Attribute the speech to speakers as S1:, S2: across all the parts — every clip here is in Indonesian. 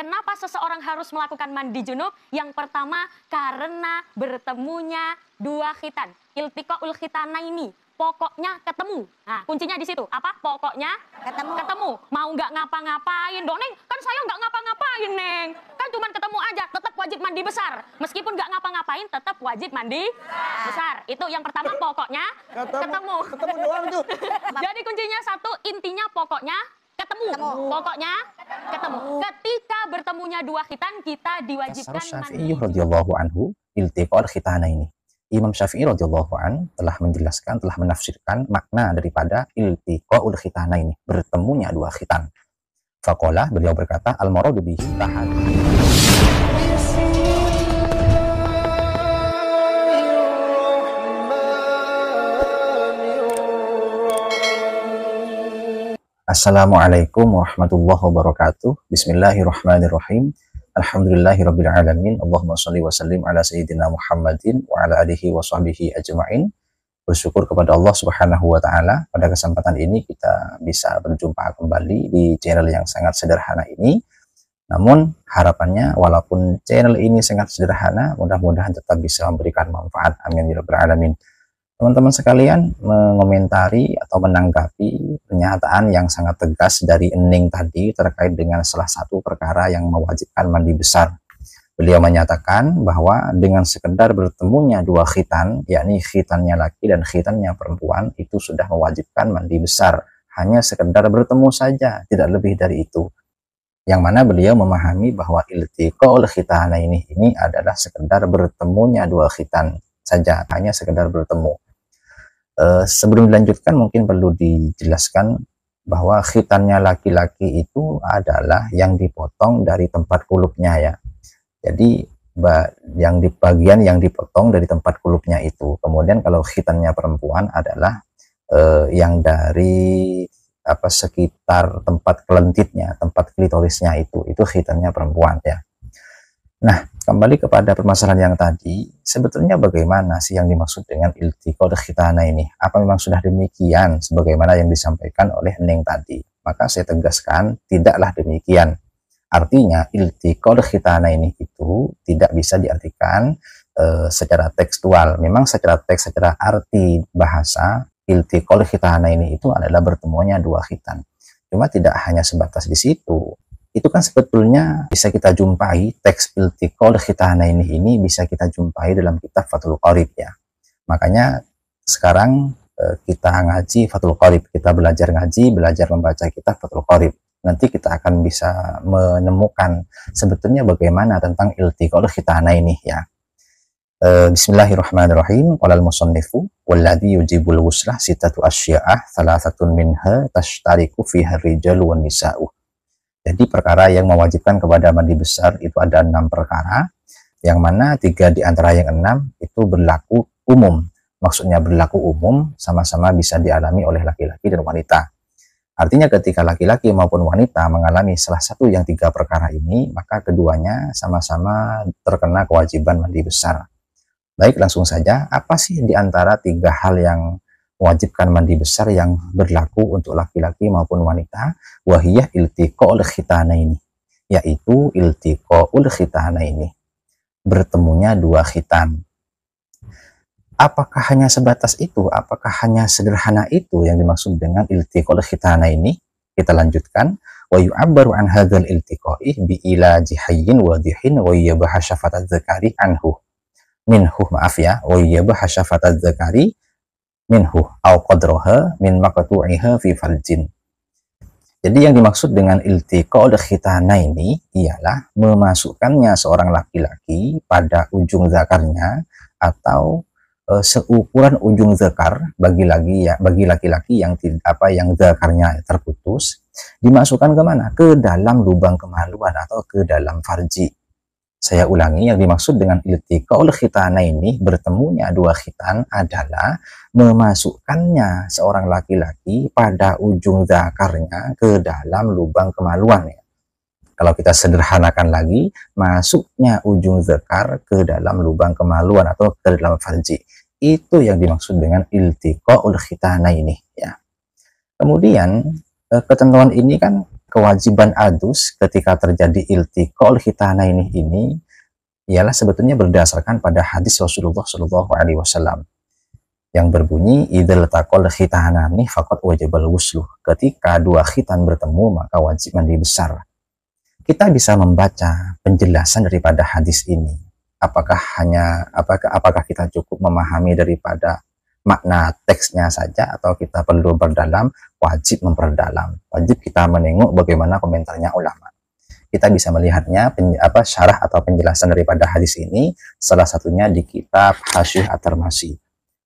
S1: Kenapa seseorang harus melakukan mandi junub? Yang pertama, karena bertemunya dua khitan. Iltiqaul khitanaini. Pokoknya ketemu. Nah, kuncinya di situ. Apa? Pokoknya ketemu. Mau nggak ngapa-ngapain dong, Neng? Kan saya nggak ngapa-ngapain, Neng. Kan cuma ketemu aja, tetap wajib mandi besar. Meskipun nggak ngapa-ngapain, tetap wajib mandi besar. Itu yang pertama, pokoknya ketemu. Ketemu doang tuh. Jadi kuncinya satu, intinya pokoknya ketemu. Pokoknya ketemu. Ketika bertemunya dua khitan, kita diwajibkan mandi.
S2: Syafi'i radhiyallahu anhu iltiqa'ul khitanaini. Imam Syafi'i radhiyallahu an telah menjelaskan, telah menafsirkan makna daripada iltiqa'ul khitanaini, bertemunya dua khitan. Faqala, beliau berkata, al-muradu bihi tahad. Assalamualaikum warahmatullahi wabarakatuh. Bismillahirrahmanirrahim. Alhamdulillahirabbil alamin. Allahumma shalli wa sallim ala sayyidina Muhammadin wa ala alihi wa sahbihi ajma'in. Bersyukur kepada Allah Subhanahu wa taala, pada kesempatan ini kita bisa berjumpa kembali di channel yang sangat sederhana ini. Namun harapannya walaupun channel ini sangat sederhana, mudah-mudahan tetap bisa memberikan manfaat. Amin ya rabbal alamin. Teman-teman sekalian mengomentari atau menanggapi pernyataan yang sangat tegas dari Ening tadi terkait dengan salah satu perkara yang mewajibkan mandi besar. Beliau menyatakan bahwa dengan sekedar bertemunya dua khitan, yakni khitannya laki dan khitannya perempuan, itu sudah mewajibkan mandi besar. Hanya sekedar bertemu saja, tidak lebih dari itu. Yang mana beliau memahami bahwa iltiqa'ul khitanaini ini adalah sekedar bertemunya dua khitan saja, hanya sekedar bertemu. Sebelum dilanjutkan mungkin perlu dijelaskan bahwa khitannya laki-laki itu adalah yang dipotong dari tempat kulupnya ya. Jadi yang di bagian yang dipotong dari tempat kulupnya itu. Kemudian kalau khitannya perempuan adalah yang dari sekitar tempat kelentitnya, tempat klitorisnya itu khitannya perempuan ya. Nah, kembali kepada permasalahan yang tadi, sebetulnya bagaimana sih yang dimaksud dengan iltiqa'ul khitana ini? Apa memang sudah demikian sebagaimana yang disampaikan oleh Neng tadi? Maka saya tegaskan, tidaklah demikian. Artinya, iltiqa'ul khitana ini itu tidak bisa diartikan secara tekstual. Memang secara teks, secara arti bahasa, iltiqa'ul khitana ini itu adalah bertemunya dua khitan. Cuma tidak hanya sebatas di situ. Itu kan sebetulnya bisa kita jumpai, teks iltiqa'ul khitanaini ini bisa kita jumpai dalam kitab Fathul Qorib ya. Makanya sekarang kita ngaji Fathul Qorib, kita belajar ngaji, belajar membaca kitab Fathul Qorib. Nanti kita akan bisa menemukan sebetulnya bagaimana tentang iltiqa'ul khitanaini ya. Bismillahirrahmanirrahim. Qala al-musannifu walladhi yujibul wuslah sitatu asya'ah thalathatun minha tashtariku fiha rijalu wan nisa'u. Jadi perkara yang mewajibkan kepada mandi besar itu ada 6 perkara, yang mana 3 di antara yang 6 itu berlaku umum. Maksudnya berlaku umum, sama-sama bisa dialami oleh laki-laki dan wanita. Artinya ketika laki-laki maupun wanita mengalami salah satu yang 3 perkara ini, maka keduanya sama-sama terkena kewajiban mandi besar. Baik, langsung saja, apa sih di antara 3 hal yang mewajibkan mandi besar yang berlaku untuk laki-laki maupun wanita? Wahiyah iltiqa'ul khitanaini, yaitu iltiqa'ul khitanaini, bertemunya dua khitan. Apakah hanya sebatas itu? Apakah hanya sederhana itu yang dimaksud dengan iltiqa'ul khitanaini? Kita lanjutkan. Wa yu'abbaru an hadzal iltiqa'i bi ilaji hayyin wadihin wa yabaha syafatat dzakari anhu minhu, maaf ya, wa yabaha syafatat dzakari minhu au qadraha min maqtu'iha fi farjin. Jadi yang dimaksud dengan iltiqa'ul khitana ini ialah memasukkannya seorang laki-laki pada ujung zakarnya atau seukuran ujung zakar bagi laki-laki yang zakarnya terputus, dimasukkan kemana? Ke dalam lubang kemaluan atau ke dalam farji. Saya ulangi, yang dimaksud dengan iltiqa'ul khitana ini, bertemunya dua khitan, adalah memasukkannya seorang laki-laki pada ujung zakarnya ke dalam lubang kemaluan ya. Kalau kita sederhanakan lagi, masuknya ujung zakar ke dalam lubang kemaluan atau ke dalam farji. Itu yang dimaksud dengan iltiqa'ul khitana ini ya. Kemudian ketentuan ini kan kewajiban adus ketika terjadi iltiqa'ul khitanaini ini ialah sebetulnya berdasarkan pada hadis Rasulullah Shallallahu Alaihi Wasallam yang berbunyi idzal taqal khitanani faqad wajibal wuslu. Ketika dua khitan bertemu maka wajib mandi besar. Kita bisa membaca penjelasan daripada hadis ini. Apakah kita cukup memahami daripada makna teksnya saja atau kita perlu berdalam? Wajib memperdalam. Wajib kita menengok bagaimana komentarnya ulama. Kita bisa melihatnya syarah atau penjelasan daripada hadis ini salah satunya di kitab Hasyiah At-Tirmizi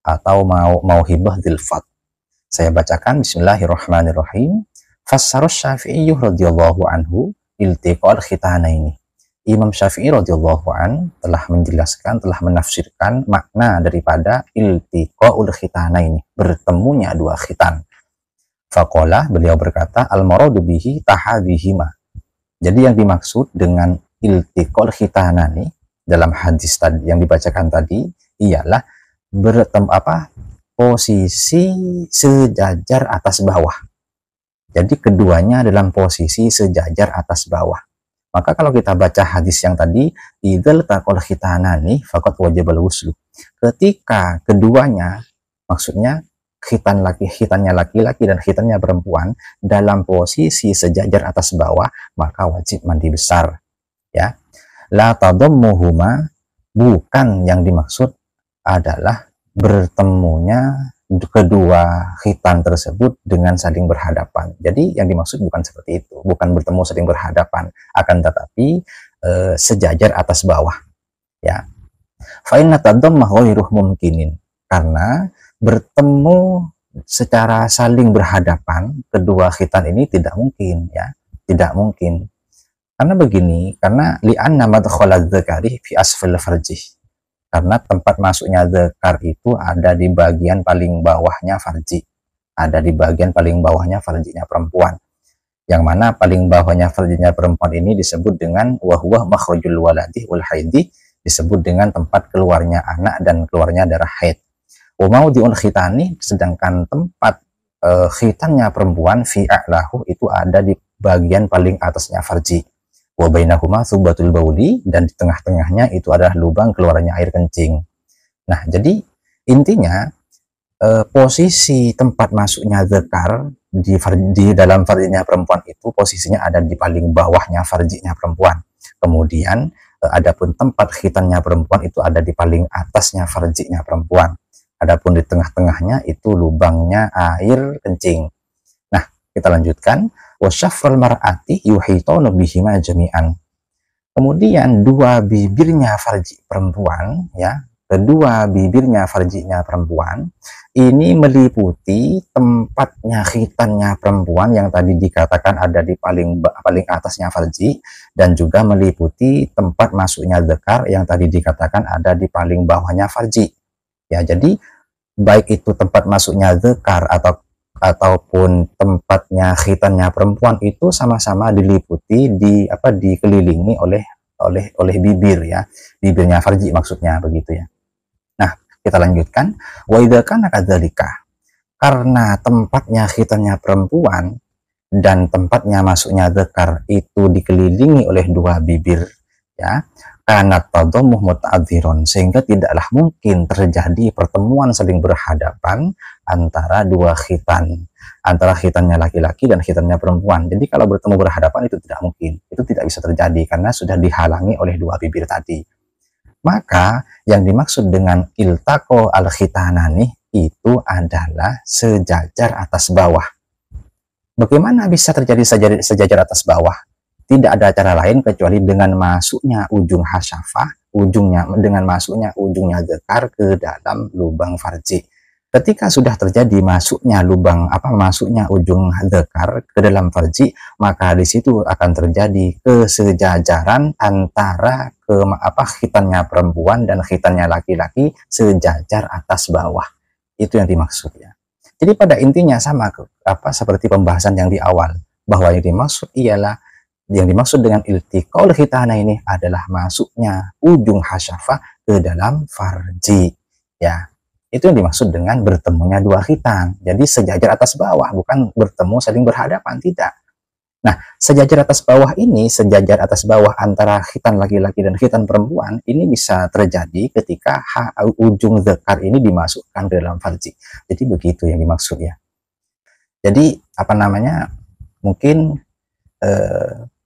S2: atau Mauhibah Dzil-Fadl. Saya bacakan bismillahirrahmanirrahim. Fassara Syafi'i radhiyallahu anhu iltiqa'ul khitanaini. Imam Syafi'i radhiyallahu an telah menjelaskan, telah menafsirkan makna daripada iltiqa'ul khitanaini, bertemunya dua khitan. Faqala, beliau berkata, al-maradu bihi tahadihima. Jadi yang dimaksud dengan iltiqa'ul khitanani dalam hadis tadi yang dibacakan tadi ialah posisi sejajar atas bawah. Jadi keduanya dalam posisi sejajar atas bawah. Maka kalau kita baca hadis yang tadi, idzal taqal khitanani faqad wajibal wuslu. Ketika keduanya, maksudnya khitannya laki-laki dan khitannya perempuan dalam posisi sejajar atas bawah, maka wajib mandi besar. Ya. La tadammuhuma, bukan yang dimaksud adalah bertemunya kedua khitan tersebut dengan saling berhadapan. Jadi yang dimaksud bukan seperti itu, bukan bertemu saling berhadapan, akan tetapi sejajar atas bawah. Ya. Fa inna tadammah ghairu mumkinin, karena bertemu secara saling berhadapan kedua khitan ini tidak mungkin, ya, tidak mungkin. Karena begini, karena li'anna madkhalad dzakari fi asfal farjih. Karena tempat masuknya dzakar itu ada di bagian paling bawahnya farji. Ada di bagian paling bawahnya farjinya perempuan. Yang mana paling bawahnya farjinya perempuan ini disebut dengan wahwa makhrajul waladi wal haidi, disebut dengan tempat keluarnya anak dan keluarnya darah haid. Wa maudi'ul khitani, sedangkan tempat khitannya perempuan fi a'lahu itu ada di bagian paling atasnya farji. Wa bainahuma thubatul bauli, dan di tengah-tengahnya itu adalah lubang keluarnya air kencing. Nah, jadi intinya posisi tempat masuknya dzakar di dalam farjinya perempuan itu posisinya ada di paling bawahnya farjinya perempuan. Kemudian adapun tempat khitannya perempuan itu ada di paling atasnya farjinya perempuan. Adapun di tengah-tengahnya itu lubangnya air kencing. Nah, kita lanjutkan. Wasyafrul mar'ati yuhitonu bihima jami'an. Kemudian dua bibirnya farji perempuan, ya, kedua bibirnya farjinya perempuan ini meliputi tempatnya khitannya perempuan yang tadi dikatakan ada di paling atasnya farji, dan juga meliputi tempat masuknya dzakar yang tadi dikatakan ada di paling bawahnya farji. Ya, jadi baik itu tempat masuknya dzakar ataupun tempatnya khitannya perempuan itu sama-sama diliputi dikelilingi oleh bibir, ya, bibirnya farji maksudnya begitu, ya. Nah, kita lanjutkan. Wa idza kana kadzalika, karena tempatnya khitannya perempuan dan tempatnya masuknya dzakar itu dikelilingi oleh dua bibir, ya, karena tadammuh muta'adziron, sehingga tidaklah mungkin terjadi pertemuan saling berhadapan antara dua khitan, antara khitannya laki-laki dan khitannya perempuan. Jadi kalau bertemu berhadapan itu tidak mungkin, itu tidak bisa terjadi karena sudah dihalangi oleh dua bibir tadi. Maka yang dimaksud dengan iltaqo al-khitanani itu adalah sejajar atas bawah. Bagaimana bisa terjadi sejajar atas bawah? Tidak ada cara lain kecuali dengan masuknya ujung hasyafah, dengan masuknya ujungnya dzakar ke dalam lubang farji. Ketika sudah terjadi masuknya ujung dzakar ke dalam farji, maka di situ akan terjadi kesejajaran antara khitannya perempuan dan khitannya laki-laki sejajar atas bawah. Itu yang dimaksud, ya. Jadi pada intinya sama seperti pembahasan yang di awal, bahwa yang dimaksud dengan iltiqa'ul khitana ini adalah masuknya ujung hasyafah ke dalam farji, ya. Itu yang dimaksud dengan bertemunya dua khitan. Jadi sejajar atas bawah, bukan bertemu saling berhadapan, tidak. Nah, sejajar atas bawah ini, sejajar atas bawah antara khitan laki-laki dan khitan perempuan, ini bisa terjadi ketika ujung dzakar ini dimasukkan ke dalam farji. Jadi begitu yang dimaksud ya. Jadi apa namanya, mungkin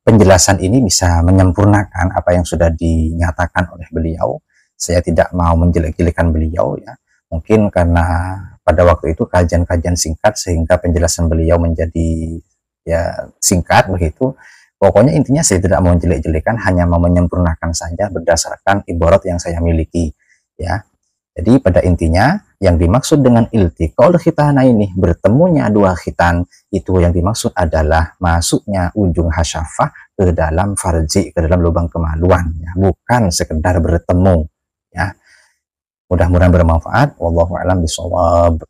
S2: penjelasan ini bisa menyempurnakan apa yang sudah dinyatakan oleh beliau. Saya tidak mau menjelek-jelekan beliau ya. Mungkin karena pada waktu itu kajian-kajian singkat sehingga penjelasan beliau menjadi ya singkat begitu. Pokoknya intinya saya tidak mau jelek-jelekan, hanya mau menyempurnakan saja berdasarkan ibarat yang saya miliki ya. Jadi pada intinya yang dimaksud dengan iltiqaul khitana ini, bertemunya dua khitan, itu yang dimaksud adalah masuknya ujung hasyafah ke dalam farji, ke dalam lubang kemaluan ya, bukan sekedar bertemu ya. Mudah-mudahan bermanfaat. Wallahu a'lam bishawab.